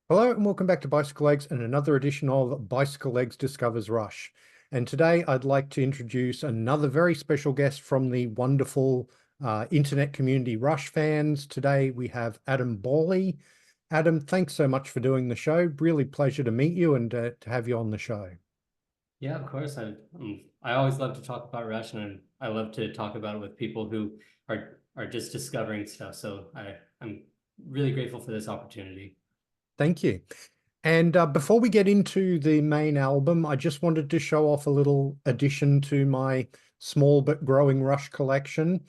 Hello and welcome back to Bicycle Legs and another edition of Bicycle Legs Discovers Rush. And today I'd like to introduce another very special guest from the wonderful internet community RushFans. Today we have Adam Balley. Adam, thanks so much for doing the show. Really pleasure to meet you and to have you on the show. Yeah, of course. I always love to talk about Rush, and I love to talk about it with people who are just discovering stuff. So I'm really grateful for this opportunity. Thank you. And before we get into the main album, I just wanted to show off a little addition to my small but growing Rush collection.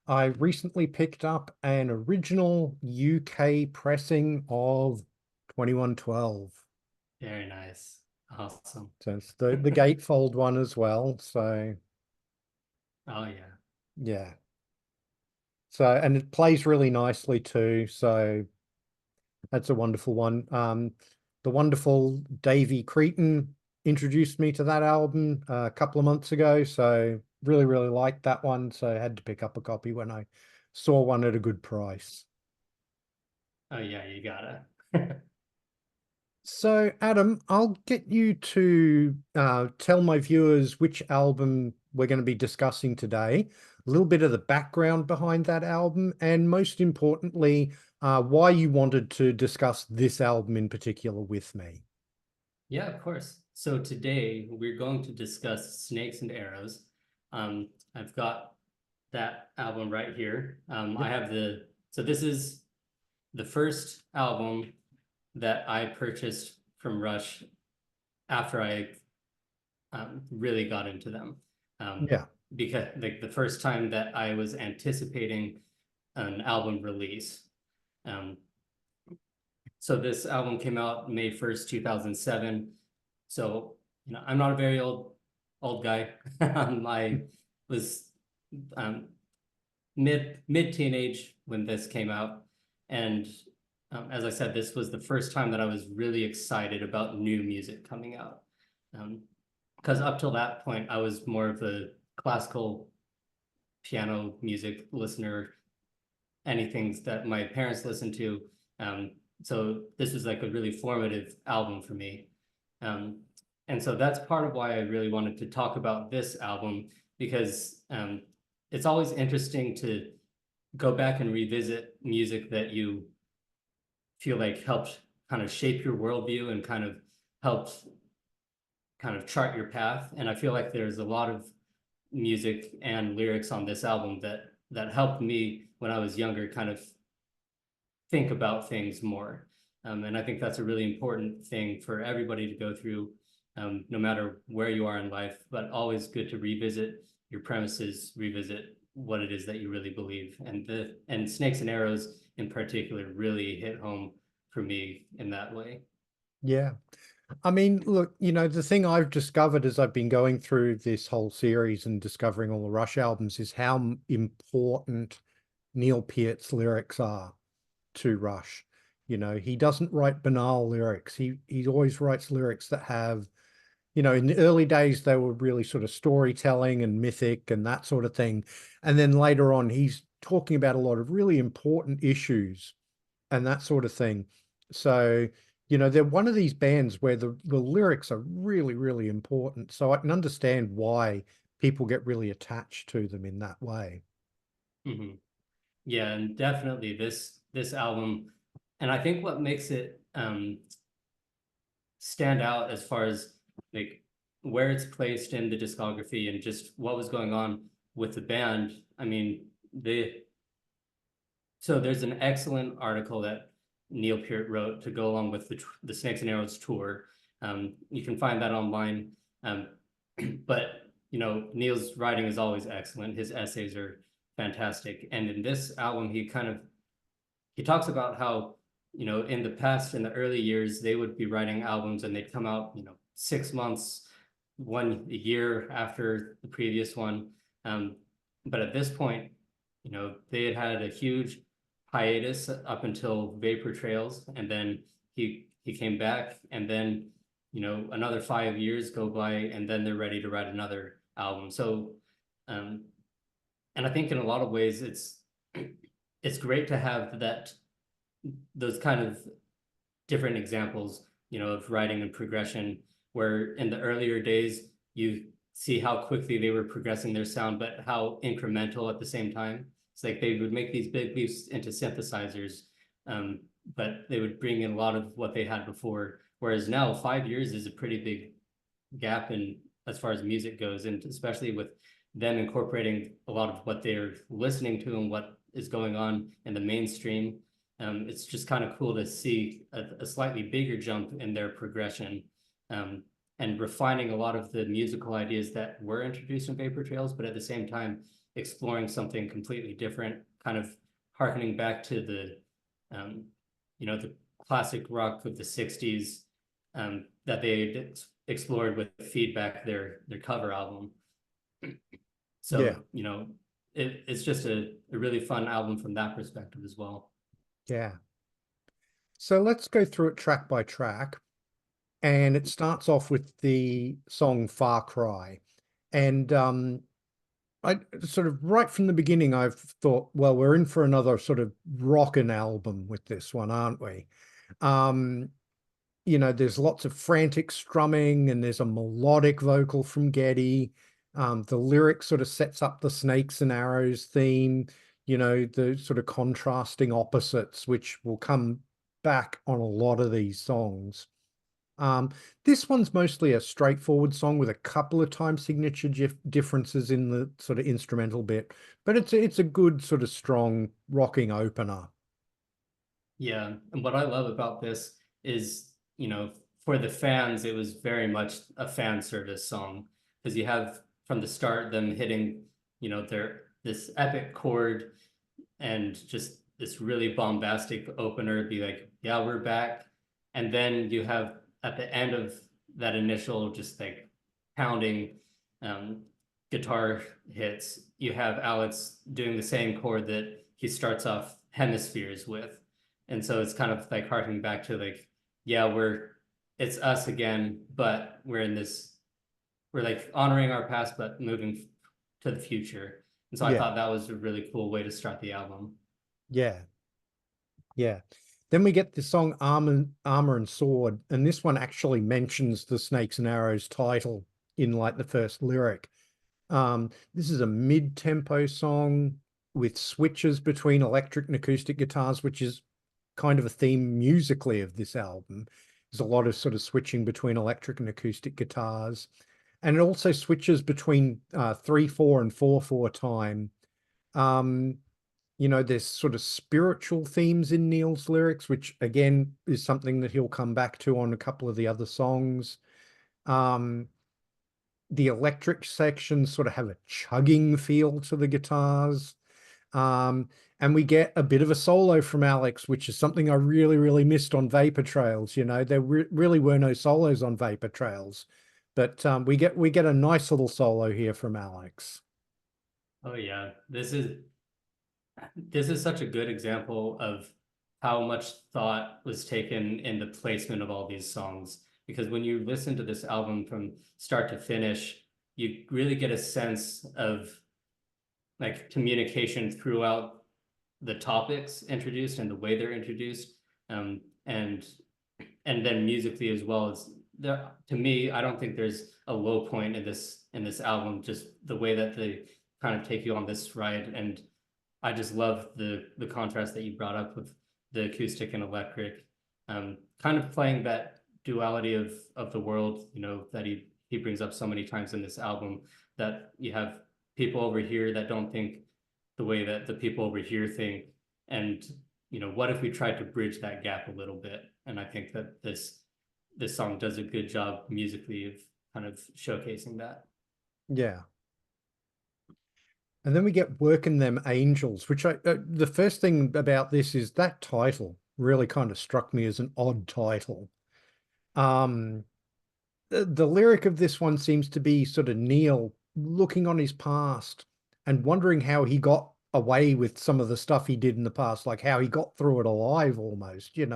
I recently picked up an original UK pressing of 2112. Very nice. Awesome. So it's the gatefold one as well. So Oh yeah. yeah. So and it plays really nicely too. So that's a wonderful one. The wonderful Davey Cretan introduced me to that album a couple of months ago, so really liked that one. So I had to pick up a copy when I saw one at a good price. Oh yeah, you gotta. So Adam, I'll get you to tell my viewers which album we're going to be discussing today, a little bit of the background behind that album, and most importantly, why you wanted to discuss this album in particular with me. Yeah, of course. So today we're going to discuss Snakes and Arrows. I've got that album right here. Yep. So this is the first album that I purchased from Rush after I really got into them. Um, Yeah. because like the first time that I was anticipating an album release. Um, so this album came out May 1st, 2007. So, I'm not a very old guy. I was um, mid teenage when this came out, and as I said, this was the first time that I was really excited about new music coming out. Because up till that point, I was more of a classical piano music listener, anything that my parents listened to. So this was like a really formative album for me. Um, and so that's part of why I really wanted to talk about this album, because it's always interesting to go back and revisit music that you feel like helped kind of shape your worldview and kind of helped kind of chart your path. And I feel like there's a lot of music and lyrics on this album that helped me when I was younger kind of think about things more. And I think that's a really important thing for everybody to go through, no matter where you are in life, but always good to revisit your premises, revisit what it is that you really believe. And Snakes and Arrows in particular really hit home for me in that way. Yeah. I mean, look, the thing I've discovered as I've been going through this whole series and discovering all the Rush albums is how important Neil Peart's lyrics are to Rush. He doesn't write banal lyrics. He always writes lyrics that have, in the early days they were really sort of storytelling and mythic and that sort of thing. And then later on he's talking about a lot of really important issues and that sort of thing. So, they're one of these bands where the lyrics are really important. So I can understand why people get really attached to them in that way. Mm-hmm. Yeah, and definitely this album, and I think what makes it stand out as far as like where it's placed in the discography and just what was going on with the band. I mean, there's an excellent article that Neil Peart wrote to go along with the Snakes and Arrows tour. You can find that online. Um, but Neil's writing is always excellent. His essays are fantastic. And in this album, he talks about how, in the past, in the early years, they would be writing albums and they'd come out, 6 months, 1 year after the previous one. But at this point, they had a huge hiatus up until Vapor Trails, and then he came back, and then another 5 years go by, and then they're ready to write another album. So, um, and I think in a lot of ways, it's great to have those kind of different examples, of writing and progression, where in the earlier days, you see how quickly they were progressing their sound, but how incremental at the same time. It's like they would make these big leaps into synthesizers, but they would bring in a lot of what they had before. Whereas now, 5 years is a pretty big gap in as far as music goes, and especially with them incorporating a lot of what they're listening to and what is going on in the mainstream. It's just kind of cool to see a slightly bigger jump in their progression, and refining a lot of the musical ideas that were introduced in Vapor Trails, but at the same time exploring something completely different, kind of harkening back to the classic rock of the 60s, that they explored with Feedback, their cover album. Yeah. So, it's just a really fun album from that perspective as well. Yeah. So let's go through it track by track. And it starts off with the song Far Cry. And I sort of right from the beginning, I've thought, well, we're in for another sort of rockin' album with this one, aren't we? There's lots of frantic strumming and there's a melodic vocal from Geddy. The lyric sort of sets up the snakes and arrows theme, the sort of contrasting opposites, which will come back on a lot of these songs. This one's mostly a straightforward song with a couple of time signature differences in the sort of instrumental bit, but it's a good sort of strong rocking opener. Yeah, and what I love about this is, for the fans, it was very much a fan service song, because you have from the start them hitting, this epic chord and just this really bombastic opener, be like, yeah, we're back. And then you have at the end of that initial just like pounding guitar hits, you have Alex doing the same chord that he starts off Hemispheres with. And so it's kind of like harking back to like, yeah, it's us again, but we're like honoring our past, but moving to the future. And so I Yeah, thought that was a really cool way to start the album. yeah, yeah. Then we get the song Armor and Sword, and this one actually mentions the Snakes and Arrows title in like the first lyric. This is a mid-tempo song with switches between electric and acoustic guitars, which is kind of a theme musically of this album. There's a lot of sort of switching between electric and acoustic guitars. And it also switches between 3/4 and 4/4 time. There's sort of spiritual themes in Neil's lyrics, which again is something that he'll come back to on a couple of the other songs. The electric sections sort of have a chugging feel to the guitars. And we get a bit of a solo from Alex, which is something I really, really missed on Vapor Trails. There really were no solos on Vapor Trails, but we get a nice little solo here from Alex. Oh yeah, this is such a good example of how much thought was taken in the placement of all these songs. Because when you listen to this album from start to finish, you really get a sense of like communication throughout the topics introduced and the way they're introduced, and then musically as well. As there, to me, I don't think there's a low point in this album. Just the way that they kind of take you on this ride, and I just love the contrast that you brought up with the acoustic and electric, kind of playing that duality of the world, that he brings up so many times in this album, that you have people over here that don't think the way that the people over here think. And, what if we tried to bridge that gap a little bit? And I think that this song does a good job musically of kind of showcasing that. Yeah. And then we get Working Them Angels, which the first thing about this is that title really kind of struck me as an odd title. The lyric of this one seems to be sort of Neil looking on his past and wondering how he got away with some of the stuff he did in the past, like how he got through it alive almost, looking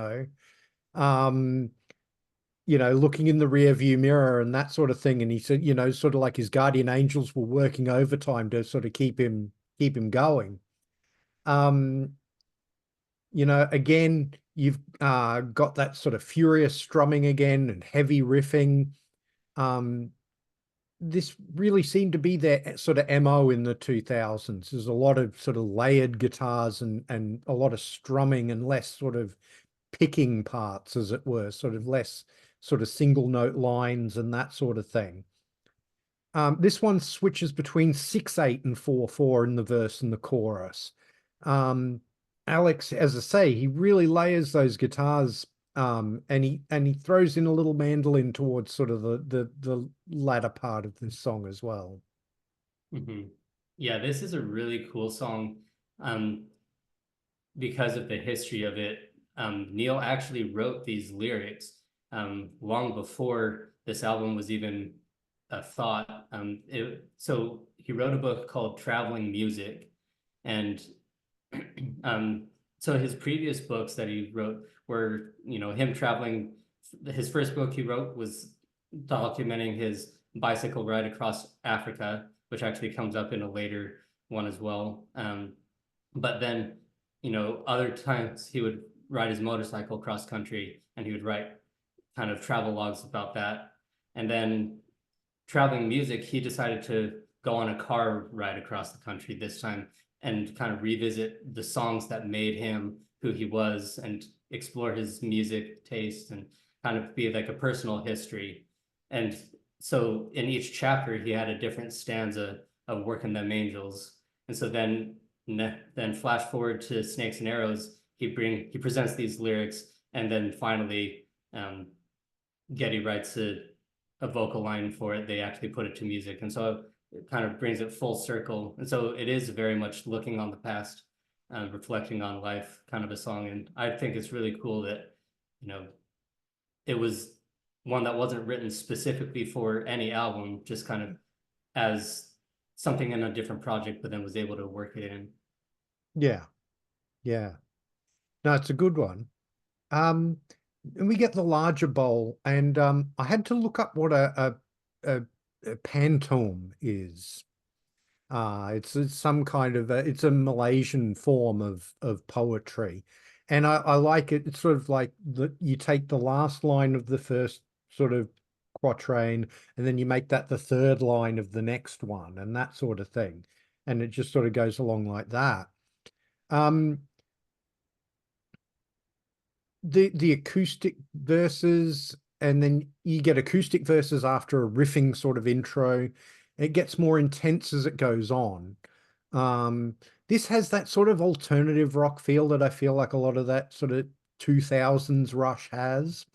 in the rear view mirror and that sort of thing. And he said, sort of like his guardian angels were working overtime to sort of keep him going. You know, again, you've got that sort of furious strumming again and heavy riffing. Um, this really seemed to be their sort of MO in the 2000s. There's a lot of sort of layered guitars and a lot of strumming and less sort of picking parts, as it were, sort of less sort of single note lines and that sort of thing. This one switches between 6/8 and 4/4 in the verse and the chorus. Um, Alex, as I say, he really layers those guitars, and he throws in a little mandolin towards sort of the latter part of this song as well. Mhm. Yeah, this is a really cool song. Um, because of the history of it, Neil actually wrote these lyrics long before this album was even a thought. So he wrote a book called Traveling Music, and um, so his previous books that he wrote were, him traveling. His first book he wrote was documenting his bicycle ride across Africa, which actually comes up in a later one as well. But then, other times he would ride his motorcycle cross country and he would write kind of travel logs about that. And then traveling music, he decided to go on a car ride across the country this time and kind of revisit the songs that made him who he was and explore his music taste and kind of be like a personal history. And so in each chapter, he had a different stanza of Working Them Angels. And so then flash forward to Snakes and Arrows, he presents these lyrics, and then finally Getty writes a vocal line for it. They actually put it to music, and so it kind of brings it full circle. And so it is very much looking on the past, reflecting on life, kind of a song. And I think it's really cool that it was one that wasn't written specifically for any album, just kind of as something in a different project, but then was able to work it in. Yeah, yeah. No, it's a good one. Um, and we get the larger bowl, and I had to look up what a pantome is. It's some kind of it's a Malaysian form of poetry, and I like it. It's sort of like you take the last line of the first sort of quatrain, and then you make that the third line of the next one, and that sort of thing, and it just sort of goes along like that. Um, the acoustic verses, and then you get acoustic verses after a riffing sort of intro. It gets more intense as it goes on. This has that sort of alternative rock feel that I feel like a lot of that sort of 2000s Rush has.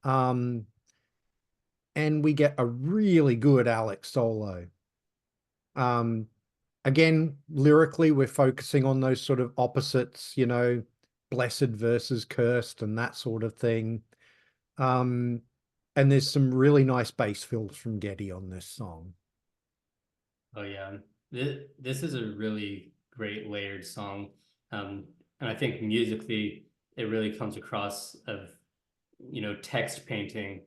Um, and we get a really good Alex solo. Um, Again, lyrically, we're focusing on those sort of opposites, blessed versus cursed and that sort of thing. Um, and there's some really nice bass fills from Getty on this song. Oh yeah, this is a really great layered song, and I think musically it really comes across of text painting,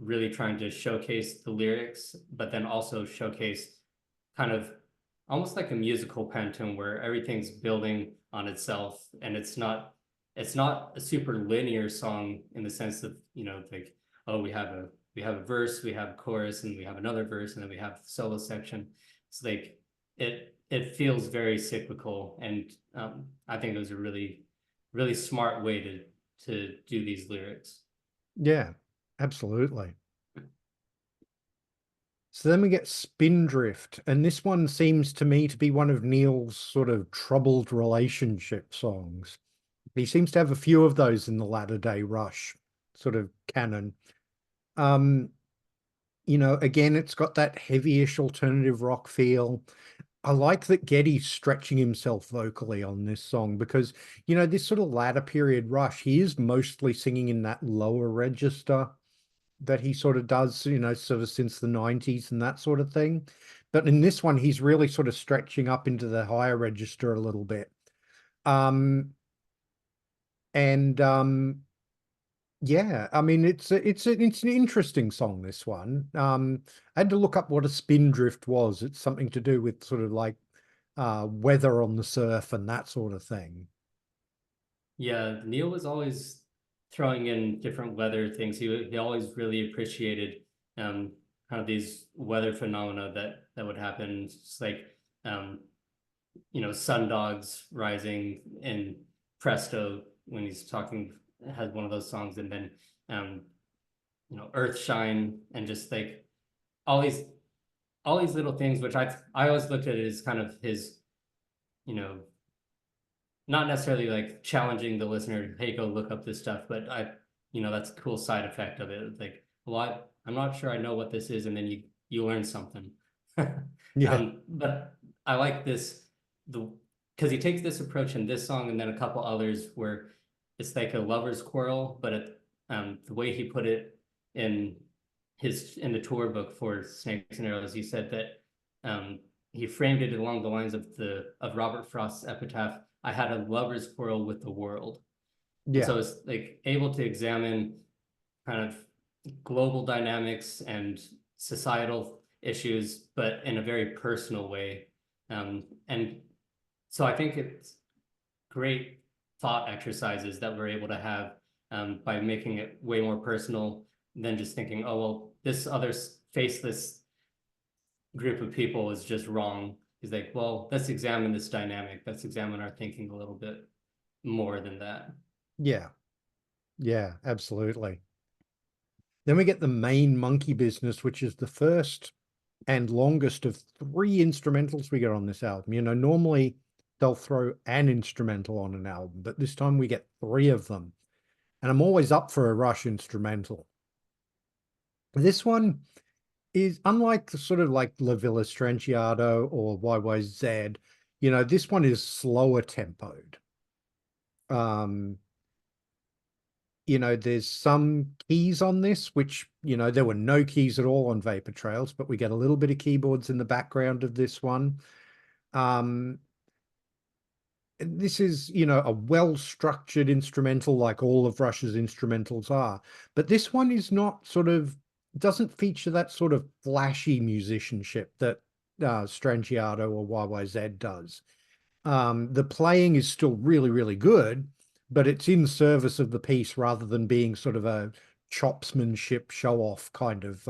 really trying to showcase the lyrics, but then also showcase kind of almost like a musical pantone where everything's building on itself, and it's not a super linear song in the sense of like, oh, we have a verse, we have a chorus, and we have another verse, and then we have the solo section. It's like it feels very cyclical, and I think it was a really really smart way to do these lyrics. Yeah, absolutely. So then we get Spindrift, and this one seems to me to be one of Neil's sort of troubled relationship songs. He seems to have a few of those in the latter day Rush sort of canon. Um, again, it's got that heavy-ish alternative rock feel. I like that Geddy's stretching himself vocally on this song because, this sort of latter period Rush, he is mostly singing in that lower register that he sort of does, sort of since the 90s and that sort of thing. But in this one, he's really sort of stretching up into the higher register a little bit. Um, and Yeah, I mean it's an interesting song, this one. I had to look up what a spindrift was. It's something to do with sort of like weather on the surf and that sort of thing. Yeah, Neil was always throwing in different weather things. He always really appreciated kind of these weather phenomena that would happen. It's like sundogs rising in Presto when he's talking, has one of those songs, and then um Earthshine, and just like all these all these little things, which I always looked at it as kind of his, you know, not necessarily like challenging the listener, hey, go look up this stuff, but that's a cool side effect of it. Like, well, I'm not sure I know what this is, and then you learn something. Yeah. But I like because he takes this approach in this song and then a couple others where it's like a lover's quarrel, but the way he put it in in the tour book for Snakes and Arrows, he said that he framed it along the lines of Robert Frost's epitaph, I had a lover's quarrel with the world. And Yeah. so it's like able to examine kind of global dynamics and societal issues, but in a very personal way. And so I think it's great thought exercises that we're able to have by making it way more personal than just thinking, oh, well, this other faceless group of people is just wrong. He's like, well, let's examine this dynamic. Let's examine our thinking a little bit more than that. Yeah. Yeah, absolutely. Then we get the main monkey business, which is the first and longest of three instrumentals we get on this album. Normally they'll throw an instrumental on an album, but this time we get three of them. And I'm always up for a Rush instrumental. This one is unlike the sort of like La Villa Strangiato or YYZ. This one is slower tempoed. Um, there's some keys on this, which, there were no keys at all on Vapor Trails, but we get a little bit of keyboards in the background of this one. This is, a well-structured instrumental like all of Rush's instrumentals are, but this one is not doesn't feature that sort of flashy musicianship that Strangiato or YYZ does. The playing is still really, really good, but it's in service of the piece rather than being sort of a chopsmanship show off kind of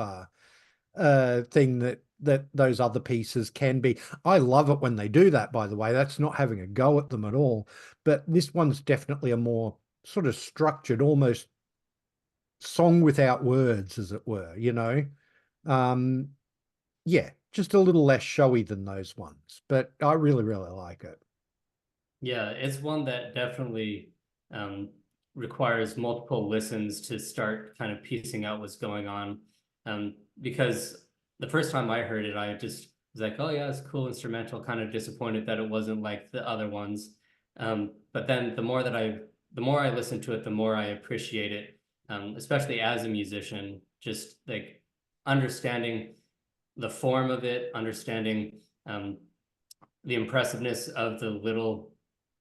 thing that those other pieces can be. I love it when they do that, by the way. That's not having a go at them at all. But this one's definitely a more sort of structured, almost song without words, as it were. Um, yeah, just a little less showy than those ones. But I really, really like it. Yeah, it's one that definitely um, requires multiple listens to start kind of piecing out what's going on. Because the first time I heard it, I just was like, oh yeah, it's a cool instrumental, kind of disappointed that it wasn't like the other ones. But then the more I listen to it, the more I appreciate it, especially as a musician, just like understanding the form of it, understanding the impressiveness of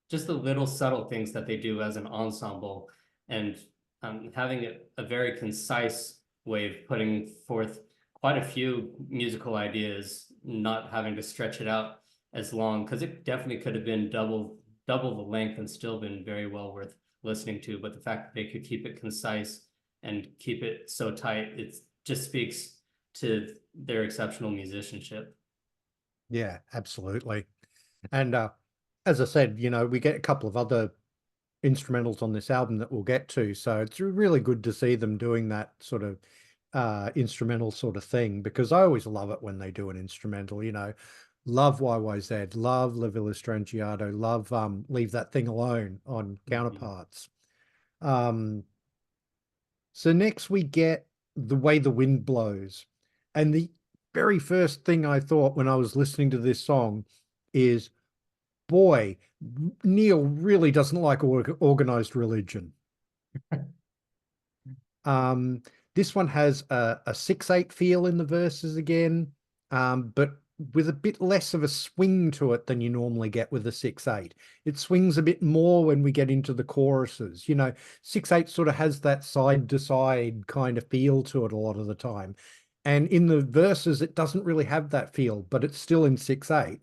just the little subtle things that they do as an ensemble, and having a very concise way of putting forth quite a few musical ideas, not having to stretch it out as long, because it definitely could have been double the length and still been very well worth listening to. But the fact that they could keep it concise and keep it so tight, it just speaks to their exceptional musicianship. Yeah, absolutely. And as I said, we get a couple of other instrumentals on this album that we'll get to. So it's really good to see them doing that sort of instrumental sort of thing, because I always love it when they do an instrumental. Love YYZ, love La Villa Strangiato, love Leave That Thing Alone on Counterparts. So next we get The Way the Wind Blows. And the very first thing I thought when I was listening to this song is, boy, Neil really doesn't like organized religion. This one has a 6/8 feel in the verses again, but with a bit less of a swing to it than you normally get with a 6/8. It swings a bit more when we get into the choruses. 6/8 sort of has that side to side kind of feel to it a lot of the time. And in the verses, it doesn't really have that feel, but it's still in 6/8.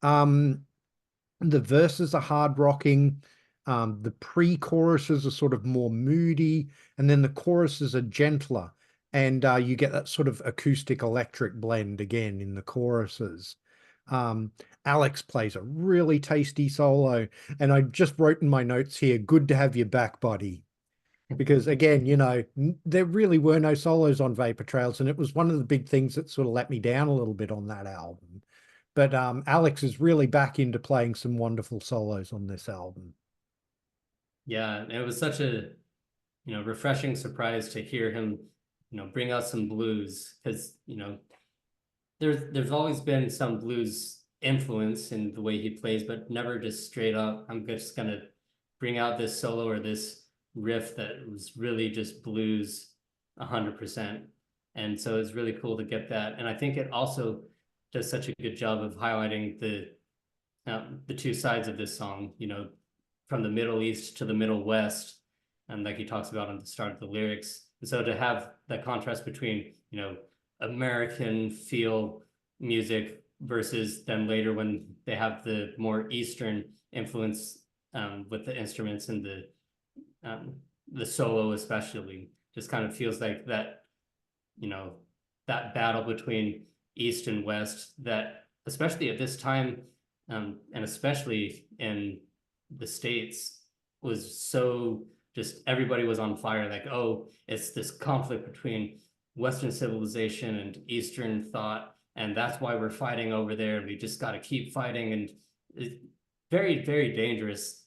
The verses are hard rocking. The pre-choruses are sort of more moody, and then the choruses are gentler, and you get that sort of acoustic electric blend again in the choruses. Um, Alex plays a really tasty solo, and I just wrote in my notes here, good to have you back, buddy. Because again, there really were no solos on Vapor Trails, and it was one of the big things that sort of let me down a little bit on that album. But Alex is really back into playing some wonderful solos on this album. Yeah, it was such a, refreshing surprise to hear him, bring out some blues because, there's always been some blues influence in the way he plays, but never just straight up, I'm just gonna bring out this solo or this riff that was really just blues 100%. And so it's really cool to get that. And I think it also does such a good job of highlighting the two sides of this song, from the Middle East to the Middle West, and like he talks about on the start of the lyrics. And so to have that contrast between, American feel music versus then later when they have the more Eastern influence with the instruments and the solo especially, just kind of feels like that, that battle between East and West that, especially at this time, and especially in the States, was so just everybody was on fire. Like, oh, it's this conflict between Western civilization and Eastern thought, and that's why we're fighting over there. We just got to keep fighting, and very, very dangerous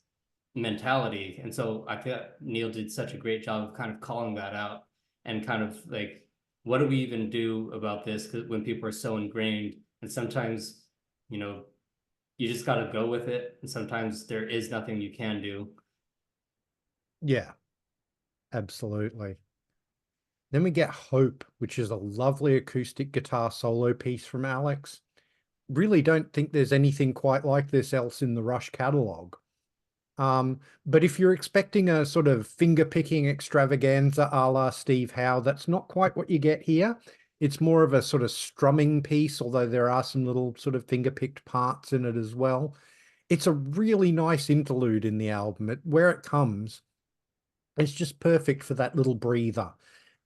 mentality. And so I thought Neil did such a great job of kind of calling that out and kind of like, what do we even do about this? Because when people are so ingrained, and sometimes, you just got to go with it, and sometimes there is nothing you can do. Yeah, absolutely. Then we get Hope, which is a lovely acoustic guitar solo piece from Alex. Really don't think there's anything quite like this else in the Rush catalog. But if you're expecting a sort of finger-picking extravaganza a la Steve Howe, that's not quite what you get here. It's more of a sort of strumming piece, although there are some little sort of finger-picked parts in it as well. It's a really nice interlude in the album. Where it comes, it's just perfect for that little breather.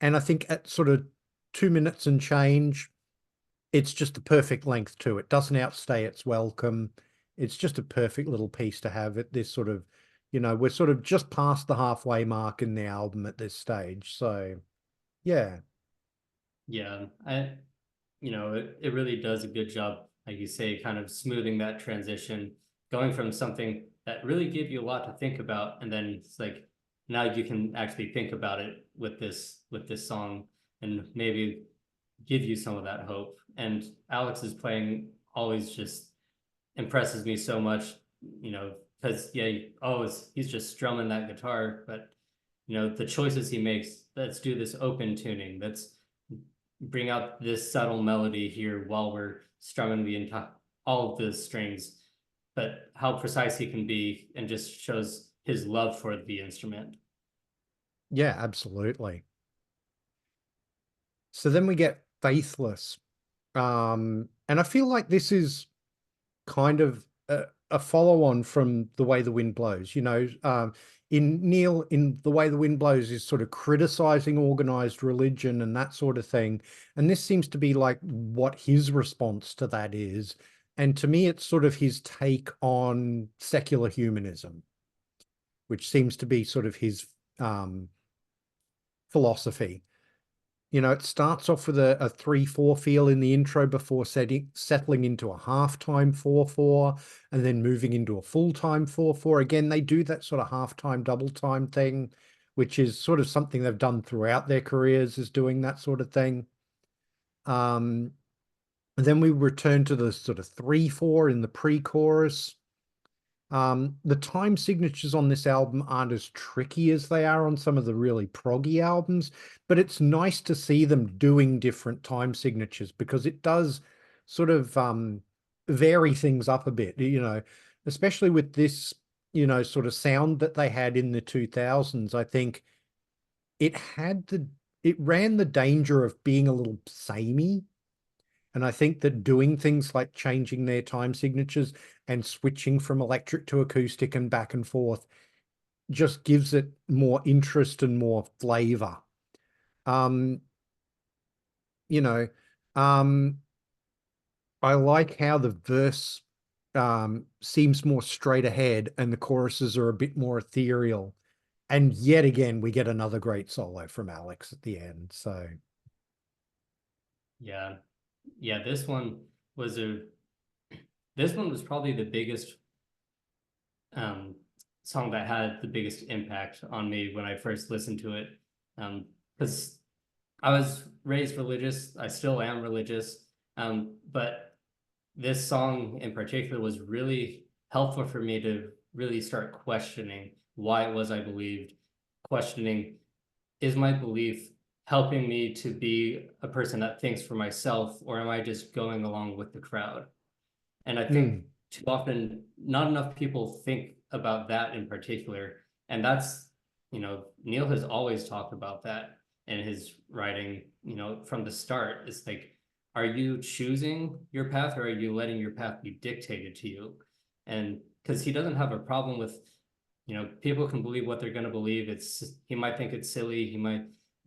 And I think at sort of 2 minutes and change, it's just the perfect length too. It doesn't outstay its welcome. It's just a perfect little piece to have at this sort of, we're sort of just past the halfway mark in the album at this stage. So, yeah. Yeah, it really does a good job, like you say, kind of smoothing that transition, going from something that really gave you a lot to think about, and then it's like now you can actually think about it with this song and maybe give you some of that hope. And Alex's playing always just impresses me so much, because he's just strumming that guitar, but the choices he makes, let's do this open tuning, let's bring out this subtle melody here while we're strumming the entire all of the strings, but how precise he can be and just shows his love for the instrument. Yeah, absolutely. So then we get Faithless. And I feel like this is kind of a follow on from The Way the Wind Blows. In The Way the Wind Blows is sort of criticizing organized religion and that sort of thing. And this seems to be like what his response to that is. And to me, it's sort of his take on secular humanism, which seems to be sort of his philosophy. It starts off with a 3/4 feel in the intro before settling into a halftime 4/4 and then moving into a full-time 4/4. Again, they do that sort of halftime, double time thing, which is sort of something they've done throughout their careers, is doing that sort of thing. And then we return to the sort of 3/4 in the pre-chorus. The time signatures on this album aren't as tricky as they are on some of the really proggy albums, but it's nice to see them doing different time signatures because it does sort of vary things up a bit, especially with this, sort of sound that they had in the 2000s. I think it ran the danger of being a little samey. And I think that doing things like changing their time signatures and switching from electric to acoustic and back and forth just gives it more interest and more flavor. Um, you know, um, I like how the verse seems more straight ahead and the choruses are a bit more ethereal. And yet again, we get another great solo from Alex at the end. So Yeah. Yeah, was a this one was probably the biggest um song that had the biggest impact on me when I first listened to it. Because I was raised religious, I still am religious. But this song in particular was really helpful for me to really start questioning why it was I believed, questioning, is my belief helping me to be a person that thinks for myself, or am I just going along with the crowd? And I think too often, not enough people think about that in particular. And that's, Neil has always talked about that in his writing, from the start. It's like, are you choosing your path, or are you letting your path be dictated to you? And because he doesn't have a problem with, people can believe what they're going to believe. He might think it's silly,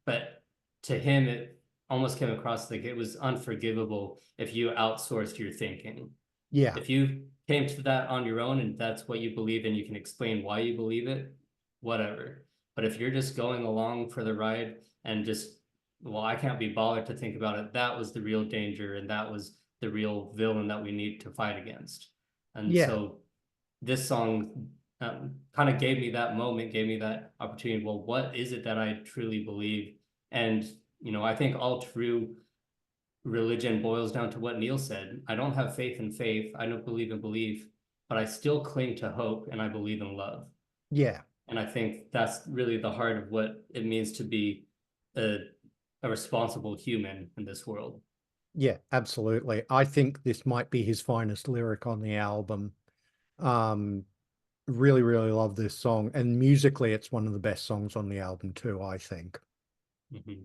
but to him, it almost came across like it was unforgivable if you outsourced your thinking. yeah, If you came to that on your own and that's what you believe and you can explain why you believe it, whatever. But if you're just going along for the ride and just, well, I can't be bothered to think about it, that was the real danger and that was the real villain that we need to fight against. And yeah, so this song kind of gave me that moment, gave me that opportunity. Well, what is it that I truly believe? And, I think all true religion boils down to what Neil said. I don't have faith in faith. I don't believe in belief, but I still cling to hope and I believe in love. yeah, And I think that's really the heart of what it means to be a, a responsible human in this world. yeah, absolutely. I think this might be his finest lyric on the album. Um, really, really love this song. And musically, it's one of the best songs on the album too, I think. Mm-hmm.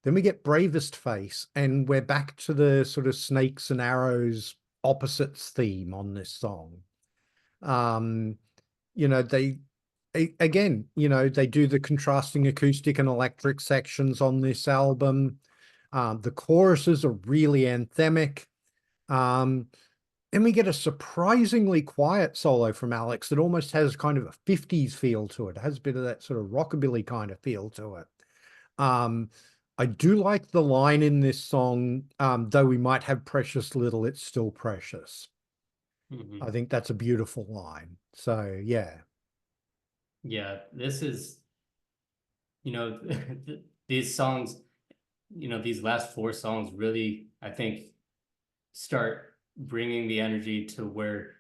Then we get Bravest Face, and we're back to the sort of snakes and arrows opposites theme on this song. Um, again, they do the contrasting acoustic and electric sections on this album. The choruses are really anthemic. Um, and we get a surprisingly quiet solo from Alex that almost has kind of a 50s feel to it. It has a bit of that sort of rockabilly kind of feel to it. Um, I do like the line in this song, though we might have precious little, it's still precious. Mm-hmm. I think that's a beautiful line. So, yeah. Yeah, this is, these songs, these last four songs really, I think, start bringing the energy to where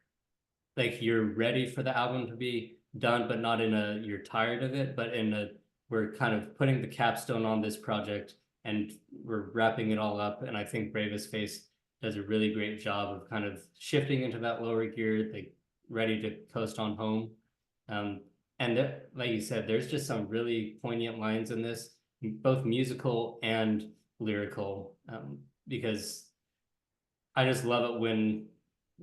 like you're ready for the album to be done, but not in a you're tired of it, but in a we're kind of putting the capstone on this project and we're wrapping it all up. And I think Bravest Face does a really great job of kind of shifting into that lower gear, like ready to coast on home. Um, and like you said, there's just some really poignant lines in this, both musical and lyrical, because I just love it when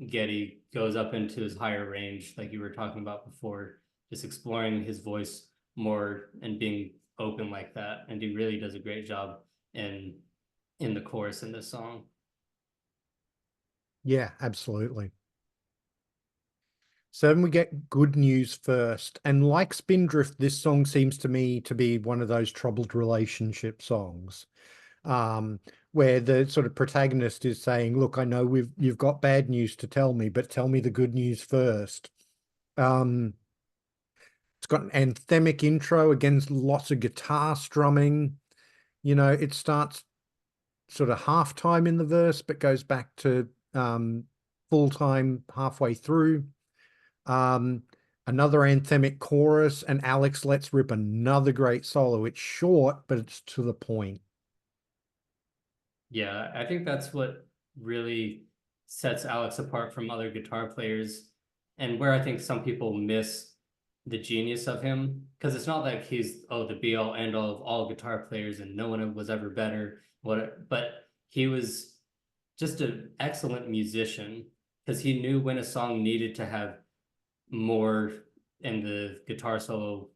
Getty goes up into his higher range, like you were talking about before, just exploring his voice more and being open like that. And he really does a great job in the chorus in this song. Yeah, absolutely. So then we get Good News First. And like Spindrift, this song seems to me to be one of those troubled relationship songs, um, where the sort of protagonist is saying, look, I know you've got bad news to tell me, but tell me the good news first. Um, it's got an anthemic intro, against lots of guitar strumming. It starts sort of half time in the verse, but goes back to full time halfway through. Um, Another anthemic chorus, and Alex lets rip another great solo. It's short, but it's to the point. Yeah, I think that's what really sets Alex apart from other guitar players, and where I think some people miss the genius of him, because it's not like he's the be all end all of all guitar players and no one was ever better. But he was just an excellent musician because he knew when a song needed to have more in the guitar solo,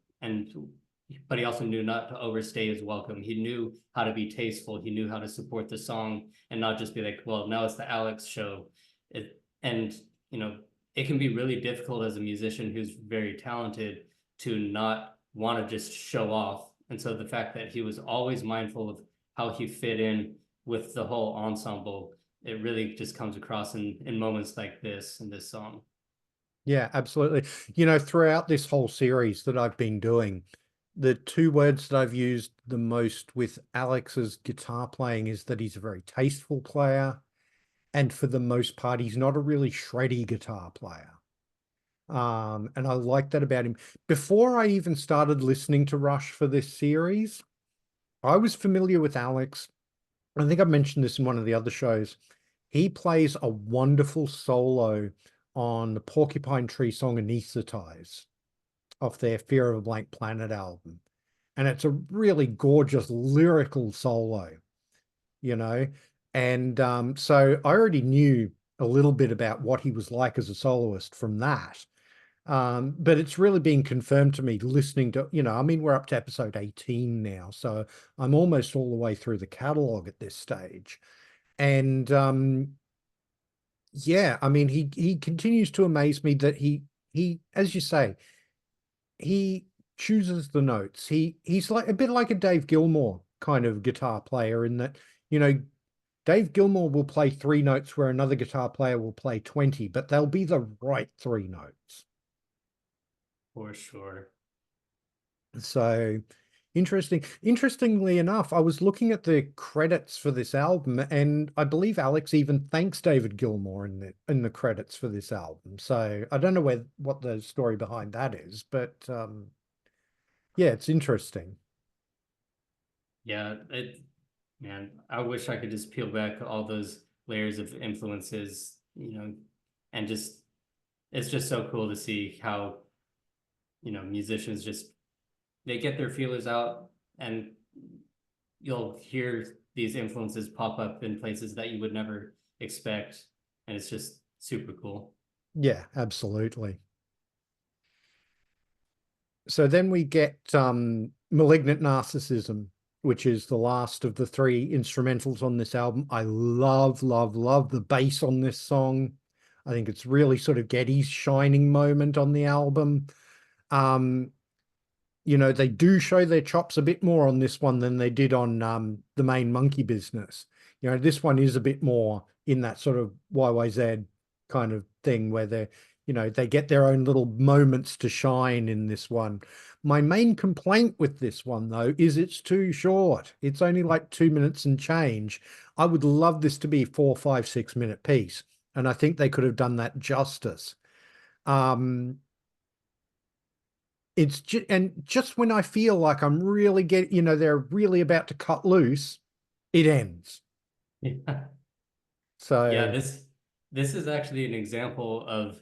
but he also knew not to overstay his welcome. He knew how to be tasteful. He knew how to support the song and not just be like, well, now it's the Alex show. And it can be really difficult as a musician who's very talented to not want to just show off. And so the fact that he was always mindful of how he fit in with the whole ensemble, it really just comes across in moments like this in this song. Yeah, absolutely. Throughout this whole series that I've been doing, the two words that I've used the most with Alex's guitar playing is that he's a very tasteful player. And for the most part, he's not a really shreddy guitar player. And I like that about him. Before I even started listening to Rush for this series, I was familiar with Alex. I think I mentioned this in one of the other shows. He plays a wonderful solo on the Porcupine Tree song Anesthetize off their Fear of a Blank Planet album. And it's a really gorgeous lyrical solo, And so I already knew a little bit about what he was like as a soloist from that. But it's really been confirmed to me listening to, we're up to episode 18 now, so I'm almost all the way through the catalog at this stage. And yeah, he continues to amaze me that he as you say, he chooses the notes. He's like a bit like a Dave Gilmour kind of guitar player in that, Dave Gilmour will play 3 notes where another guitar player will play 20, but they'll be the right 3 notes. For sure. So interestingly enough, I was looking at the credits for this album, and I believe Alex even thanks David Gilmour in the credits for this album. So I don't know what the story behind that is, but yeah, it's interesting. Yeah, man, I wish I could just peel back all those layers of influences, and just it's just so cool to see how musicians just they get their feelers out, and you'll hear these influences pop up in places that you would never expect, and it's just super cool. Yeah, absolutely. So then we get Malignant Narcissism, which is the last of the 3 instrumentals on this album. I love, love, love the bass on this song. I think it's really sort of Geddy's shining moment on the album. They do show their chops a bit more on this one than they did on the main Monkey Business. This one is a bit more in that sort of YYZ kind of thing where they get their own little moments to shine in this one. My main complaint with this one, though, is it's too short. It's only like 2 minutes and change. I would love this to be 4, 5, 6 minute piece. And I think they could have done that justice. It's just when I feel like I'm really they're really about to cut loose, it ends. Yeah. So Yeah, this is actually an example of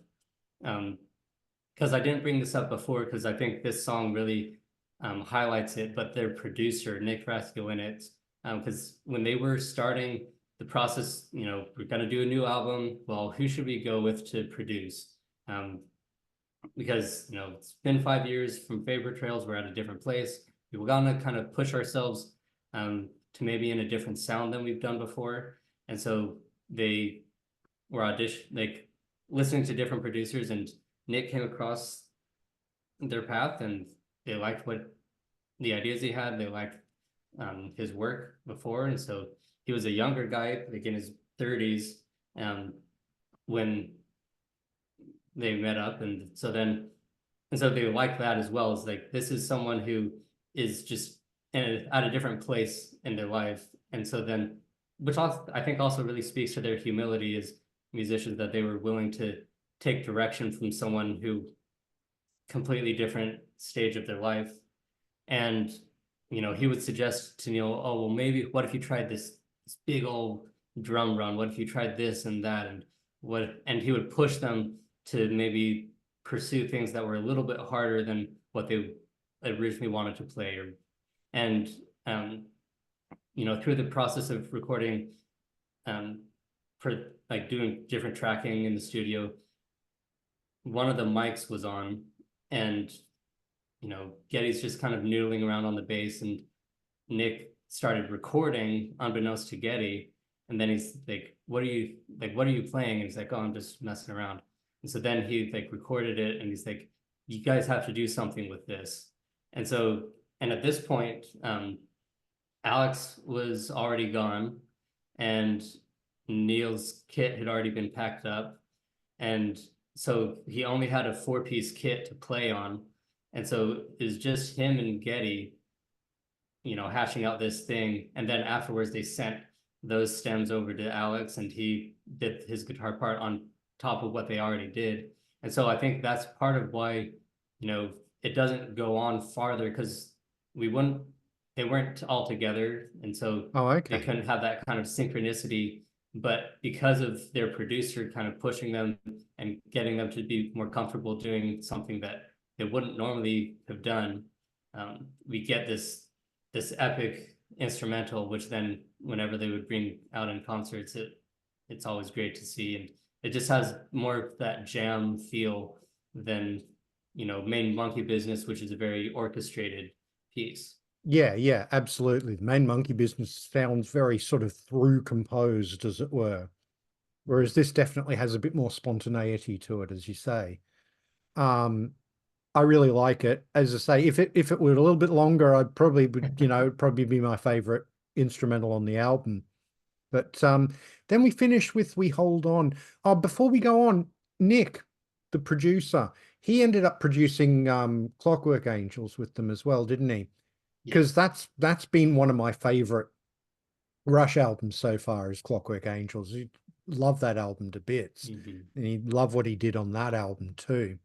because I didn't bring this up before because I think this song really highlights it, but their producer, Nick Raskulinecz, because when they were starting the process, we're gonna do a new album. Well, who should we go with to produce? Because it's been 5 years from Favorite Trails, we're at a different place. We were gonna kind of push ourselves to maybe in a different sound than we've done before. And so they were listening to different producers, and Nick came across their path and they liked what the ideas he had. They liked his work before. And so he was a younger guy, like in his 30s, when they met up. And so they liked that as well. As like, this is someone who is just at a different place in their life. And so then, which also, I think also really speaks to their humility as musicians, that they were willing to take direction from someone who completely different stage of their life. And he would suggest to Neil, oh well, maybe what if you tried this big old drum run? What if you tried this and that? And he would push them to maybe pursue things that were a little bit harder than what they originally wanted to play. And through the process of recording, for like doing different tracking in the studio, one of the mics was on, and Geddy's just kind of noodling around on the bass, and Nick started recording unbeknownst to Geddy, and then he's like, what are you playing? And he's like, oh, I'm just messing around. And so then he like recorded it, and he's like, you guys have to do something with this. And so, and at this point, Alex was already gone, and Neil's kit had already been packed up, and so he only had a 4-piece kit to play on. And so it's just him and Geddy, hashing out this thing. And then afterwards, they sent those stems over to Alex, and he did his guitar part on top of what they already did. And so I think that's part of why, it doesn't go on farther, because they weren't all together. And so Oh, they okay. couldn't have that kind of synchronicity. But because of their producer kind of pushing them and getting them to be more comfortable doing something that they wouldn't normally have done, we get this epic instrumental, which then whenever they would bring out in concerts, it's always great to see. And it just has more of that jam feel than, Main Monkey Business, which is a very orchestrated piece. Yeah, absolutely. The Main Monkey Business sounds very sort of through composed, as it were. Whereas this definitely has a bit more spontaneity to it, as you say. I really like it. As I say, if it were a little bit longer, I'd probably would, it'd probably be my favorite instrumental on the album. But then we finish with We Hold On. Oh, before we go on, Nick, the producer, he ended up producing Clockwork Angels with them as well, didn't he? Because that's been one of my favorite Rush albums so far, is Clockwork Angels. I love that album to bits. Mm-hmm. And he love what he did on that album too.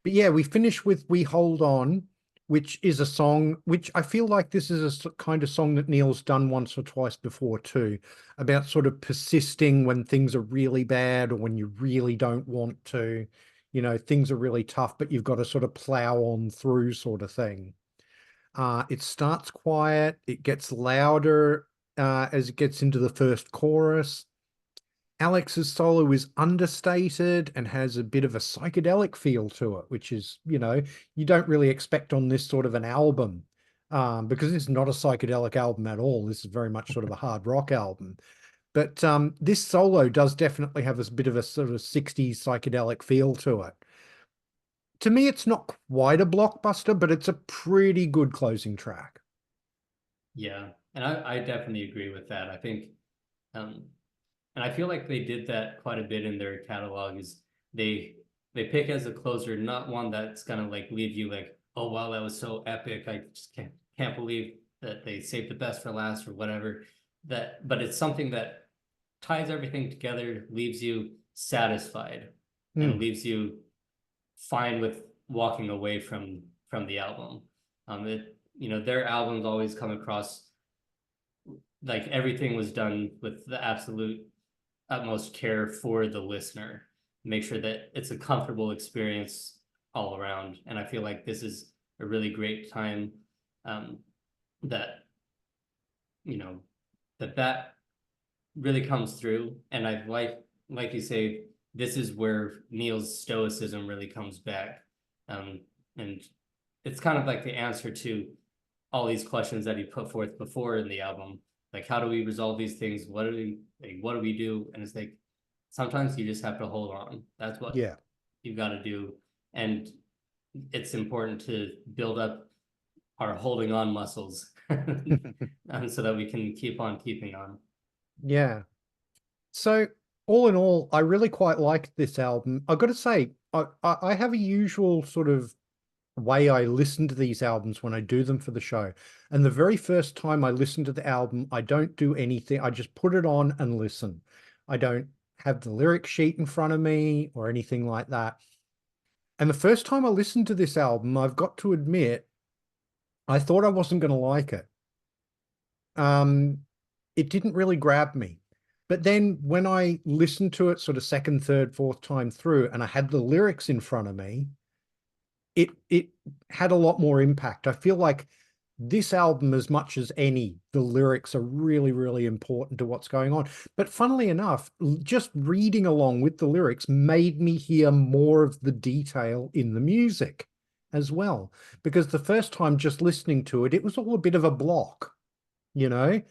But yeah, we finish with We Hold On, which is a song which I feel like this is a kind of song that Neil's done once or twice before too, about sort of persisting when things are really bad or when you really don't want to, things are really tough, but you've got to sort of plow on through, sort of thing. It starts quiet, it gets louder as it gets into the first chorus. Alex's solo is understated and has a bit of a psychedelic feel to it, which is, you don't really expect on this sort of an album, because it's not a psychedelic album at all. This is very much sort of a hard rock album. But this solo does definitely have a bit of a sort of 60s psychedelic feel to it. To me, it's not quite a blockbuster, but it's a pretty good closing track. Yeah, and I definitely agree with that. I think, and I feel like they did that quite a bit in their catalog. Is they pick as a closer, not one that's gonna like leave you like, oh wow, that was so epic. I just can't believe that they saved the best for last or whatever. But it's something that ties everything together, leaves you satisfied, and leaves you fine with walking away from the album. Their albums always come across like everything was done with the absolute utmost care for the listener, make sure that it's a comfortable experience all around. And I feel like this is a really great time, that that really comes through. And I like you say, this is where Neil's stoicism really comes back. And it's kind of like the answer to all these questions that he put forth before in the album. Like, how do we resolve these things? What do we do? And it's like, sometimes you just have to hold on. That's what you've got to do. And it's important to build up our holding on muscles and so that we can keep on keeping on. Yeah. So all in all, I really quite like this album. I've got to say, I have a usual sort of way I listen to these albums when I do them for the show. And the very first time I listen to the album, I don't do anything. I just put it on and listen. I don't have the lyric sheet in front of me or anything like that. And the first time I listened to this album, I've got to admit, I thought I wasn't going to like it. It didn't really grab me. But then when I listened to it sort of second, third, fourth time through, and I had the lyrics in front of me, it had a lot more impact. I feel like this album, as much as any, the lyrics are really, really important to what's going on. But funnily enough, just reading along with the lyrics made me hear more of the detail in the music as well. Because the first time just listening to it, it was all a bit of a block, you know?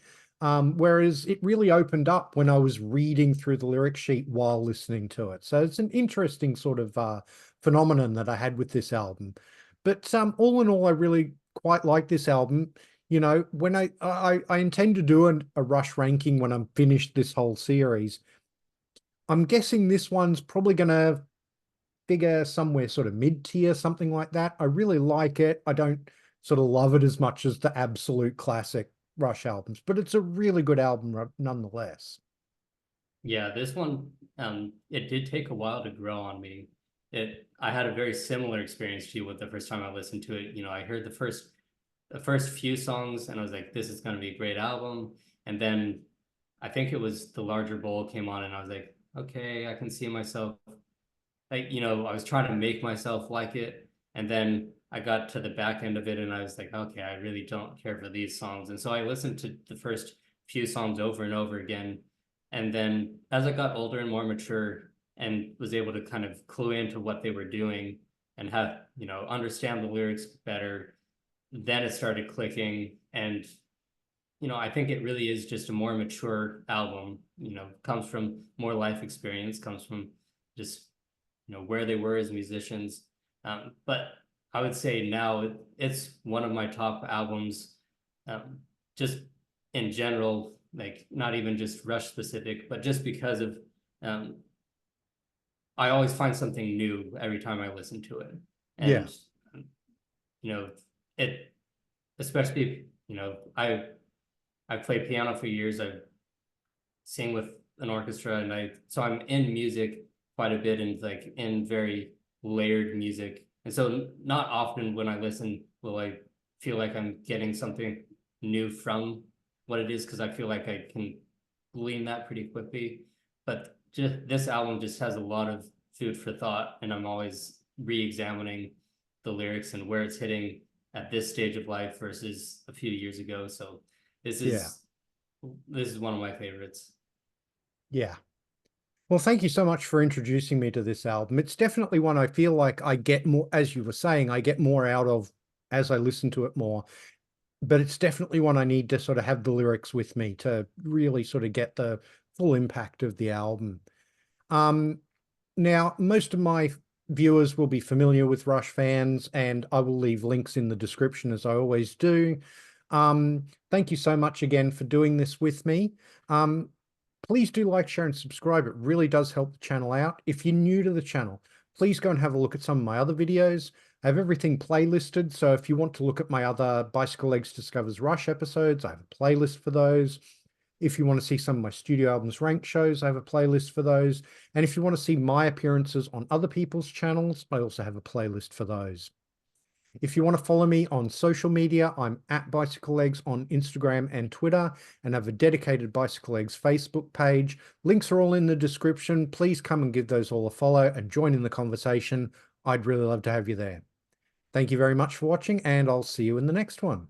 Whereas it really opened up when I was reading through the lyric sheet while listening to it. So it's an interesting sort of phenomenon that I had with this album. But all in all, I really quite like this album. You know, when I intend to do a Rush ranking when I'm finished this whole series. I'm guessing this one's probably going to figure somewhere sort of mid-tier, something like that. I really like it. I don't sort of love it as much as the absolute classic Rush albums, but it's a really good album nonetheless. Yeah, this one, it did take a while to grow on me. I had a very similar experience to you with the first time I listened to it. You know, I heard the first few songs and I was like, this is going to be a great album. And then I think it was The Larger Bowl came on and I was like, okay, I can see myself. Like, you know, I was trying to make myself like it. And then I got to the back end of it and I was like, okay, I really don't care for these songs. And so I listened to the first few songs over and over again. And then as I got older and more mature and was able to kind of clue into what they were doing and have, you know, understand the lyrics better, then it started clicking. And, you know, I think it really is just a more mature album, you know, comes from more life experience, comes from just, you know, where they were as musicians. But I would say now it's one of my top albums, just in general, like not even just Rush specific, but just because of I always find something new every time I listen to it. Yeah. And you know, it especially, you know, I played piano for years. I sing with an orchestra and so I'm in music quite a bit and like in very layered music. And so not often when I listen will I feel like I'm getting something new from what it is because I feel like I can glean that pretty quickly. But just this album just has a lot of food for thought, and I'm always re-examining the lyrics and where it's hitting at this stage of life versus a few years ago. So this Yeah. is this is one of my favorites. Yeah. Well, thank you so much for introducing me to this album. It's definitely one I feel like I get more, as you were saying, I get more out of as I listen to it more. But it's definitely one I need to sort of have the lyrics with me to really sort of get the full impact of the album. Um, Now, most of my viewers will be familiar with Rush fans, and I will leave links in the description as I always do. Thank you so much again for doing this with me. Please do like, share, and subscribe. It really does help the channel out. If you're new to the channel, please go and have a look at some of my other videos. I have everything playlisted, so if you want to look at my other Bicycle Legs Discovers Rush episodes, I have a playlist for those. If you want to see some of my studio albums ranked shows, I have a playlist for those. And if you want to see my appearances on other people's channels, I also have a playlist for those. If you want to follow me on social media, I'm at Bicycle Legs on Instagram and Twitter, and have a dedicated Bicycle Legs Facebook page. Links are all in the description. Please come and give those all a follow and join in the conversation. I'd really love to have you there. Thank you very much for watching, and I'll see you in the next one.